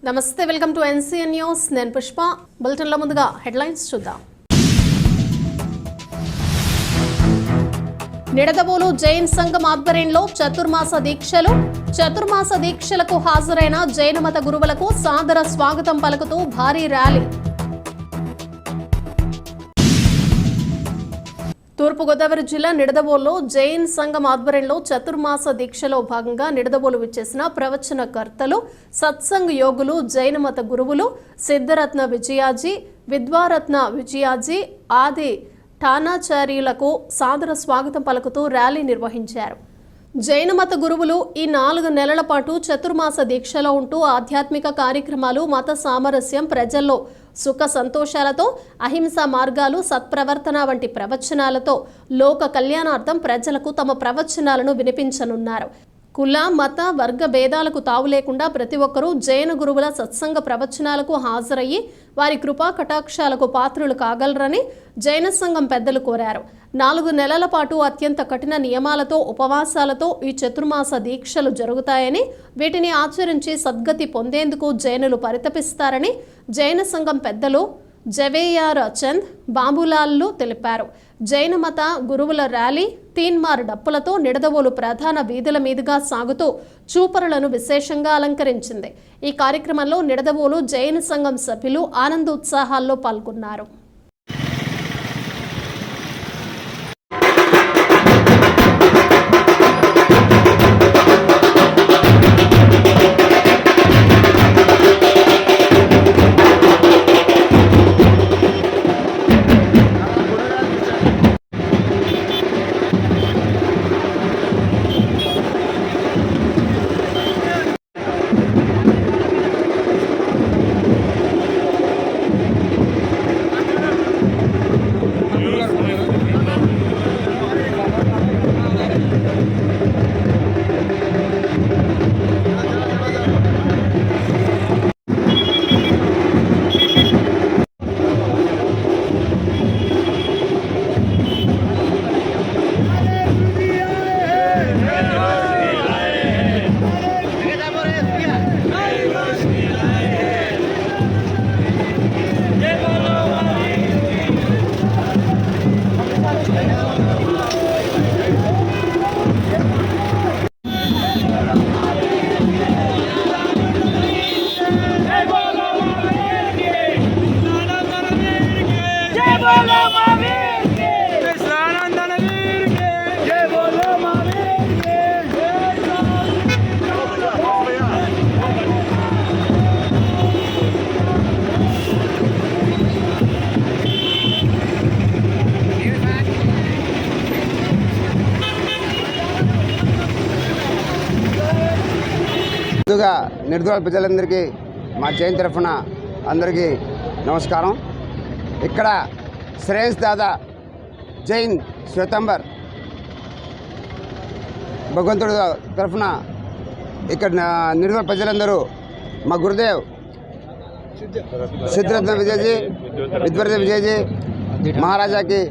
నమస్తే, welcome to NCN news. నేను పుష్ప. బులెటిన్లో ముందుగా హెడ్లైన్స్ చూద్దాం. నిడదవోలు జైన్ సంఘం ఆధ్వర్యంలో చతుర్మాస దీక్షలకు హాజరైన జైన మత గురువులకు సాదర స్వాగతం పలుకుతూ భారీ ర్యాలీ. తూర్పుగోదావరి జిల్లా నిడదవోలులో జైన్ సంఘం ఆధ్వర్యంలో చతుర్మాస దీక్షలో భాగంగా నిడదవోలు విచ్చేసిన ప్రవచనకర్తలు, సత్సంగ్ యోగులు, జైన మత గురువులు సిద్ధరత్న విజయాజీ, విద్వారత్న విజయాజీ, ఆది ఠానాచార్యులకు సాదర స్వాగతం పలుకుతూ ర్యాలీ నిర్వహించారు. జైన మత గురువులు ఈ 4 నెలల పాటు చతుర్మాస దీక్షలో ఉంటూ ఆధ్యాత్మిక కార్యక్రమాలు, మత సామరస్యం, ప్రజల్లో సుఖ సంతోషాలతో, అహింసా మార్గాలు, సత్ప్రవర్తన వంటి ప్రవచనాలతో లోక కళ్యాణార్థం ప్రజలకు తమ ప్రవచనాలను వినిపించనున్నారు. కుల, మత, వర్గ భేదాలకు తావు లేకుండా ప్రతి ఒక్కరూ జైన గురువుల సత్సంగ ప్రవచనాలకు హాజరయ్యి వారి కృపా కటాక్షాలకు పాత్రులు కాగలరని జైన సంఘం పెద్దలు కోరారు. 4 నెలల పాటు అత్యంత కఠిన నియమాలతో, ఉపవాసాలతో ఈ చతుర్మాస దీక్షలు జరుగుతాయని, వీటిని ఆచరించి సద్గతి పొందేందుకు జైనులు పరితపిస్తారని జైన సంఘం పెద్దలు జవేయార్ చంద్, బాబులాల్లు తెలిపారు. జైన మత గురువుల ర్యాలీ తీన్మార్ డప్పులతో నిడదవోలు ప్రధాన వీధుల మీదుగా సాగుతూ చూపరులను విశేషంగా అలంకరించింది. ఈ కార్యక్రమంలో నిడదవోలు జైన సంఘం సభ్యులు ఆనందోత్సాహాల్లో పాల్గొన్నారు. ముందుగా నిర్దోళ ప్రజలందరికీ మా జైన్ తరఫున అందరికీ నమస్కారం. ఇక్కడ శ్రేయస్ దాదా జైన్ శ్వేతంబర్ భగవంతుడి తరఫున ఇక్కడ నిర్దోళ ప్రజలందరూ మా గురుదేవ్ సిద్ధరత్న విజయజీ, విద్వర్ధ విజయజీ మహారాజాకి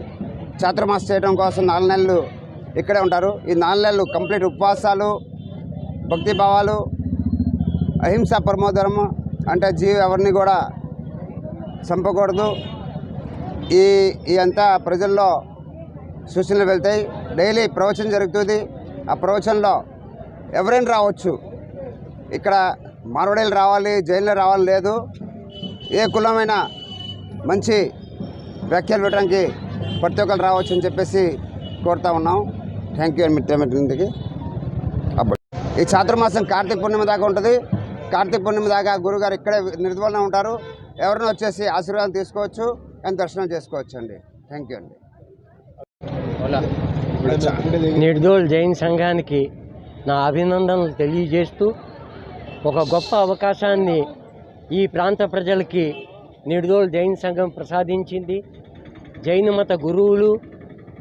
చాతుర్మాస చేయడం కోసం 4 నెలలు ఇక్కడే ఉంటారు. ఈ 4 నెలలు కంప్లీట్ ఉపవాసాలు, భక్తి భావాలు, అహింసా పరమోధర్మం అంటే ఎవరిని కూడా చంపకూడదు. ఈ అంతా ప్రజల్లో సూచనలు వెళ్తాయి. డైలీ ప్రవచనం జరుగుతుంది. ఆ ప్రవచనంలో ఎవరైనా రావచ్చు. ఇక్కడ మార్వాడీలు రావాలి, జైల్లో రావాలి లేదు. ఏ కులమైనా మంచి వ్యాఖ్యలు పెట్టడానికి ప్రతి ఒక్కరు రావచ్చు అని చెప్పేసి కోరుతా ఉన్నాం. థ్యాంక్ యూ మిత్రులకి. అప్పుడు ఈ చాతుర్మాసం కార్తీక పూర్ణిమ దాకా ఉంటుంది. కార్తీక పూర్ణిమ దాకా గురుగారు ఇక్కడే నిర్దోళన ఉంటారు. ఎవరైనా వచ్చేసి ఆశీర్వాదం తీసుకోవచ్చు అండ్ దర్శనం చేసుకోవచ్చు అండి. థ్యాంక్ యూ అండి. నిర్దోళ్ జైన్ సంఘానికి నా అభినందనలు తెలియజేస్తూ, ఒక గొప్ప అవకాశాన్ని ఈ ప్రాంత ప్రజలకి నిర్దోళ్ జైన్ సంఘం ప్రసాదించింది. జైన మత గురువులు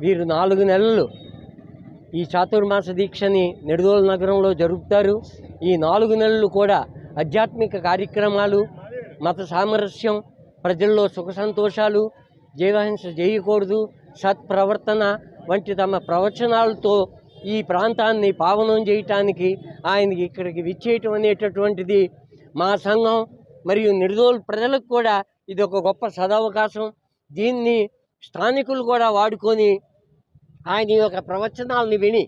వీరు 4 నెలలు ఈ చాతుర్మాస దీక్షని నిడదవోలు నగరంలో జరుపుతారు. ఈ 4 నెలలు కూడా ఆధ్యాత్మిక కార్యక్రమాలు, మత సామరస్యం, ప్రజల్లో సుఖ సంతోషాలు, జీవహింస చేయకూడదు, సత్ప్రవర్తన వంటి తమ ప్రవచనాలతో ఈ ప్రాంతాన్ని పావనం చేయటానికి ఆయనకి ఇక్కడికి విచ్చేయటం అనేటటువంటిది మా సంఘం మరియు నిర్దోల్ ప్రజలకు కూడా ఇది ఒక గొప్ప సదవకాశం. దీన్ని స్థానికులు కూడా వాడుకొని ఆయన యొక్క ప్రవచనాలని విని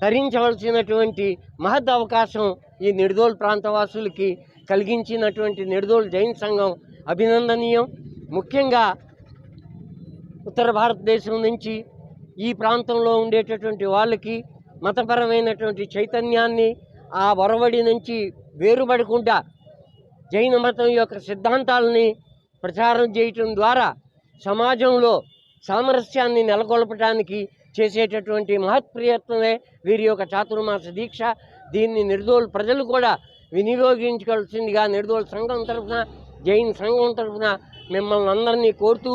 తరించవలసినటువంటి మహద్ అవకాశం ఈ నిర్దోల్ ప్రాంతవాసులకి కలిగించినటువంటి నిర్దోల్ జైన్ సంఘం అభినందనీయం. ముఖ్యంగా ఉత్తర భారతదేశం నుంచి ఈ ప్రాంతంలో ఉండేటటువంటి వాళ్ళకి మతపరమైనటువంటి చైతన్యాన్ని ఆ వరవడి నుంచి వేరుపడకుండా జైన మతం యొక్క సిద్ధాంతాలని ప్రచారం చేయటం ద్వారా సమాజంలో సామరస్యాన్ని నెలకొల్పడానికి చేసేటటువంటి మహత్ప్రయత్నమే వీరి యొక్క చాతుర్మాస దీక్ష. దీన్ని నిర్దోల్ ప్రజలు కూడా వినియోగించుకోవాల్సిందిగా నిర్దోల్ సంఘం తరఫున, జైన్ సంఘం తరఫున మిమ్మల్ని అందరినీ కోరుతూ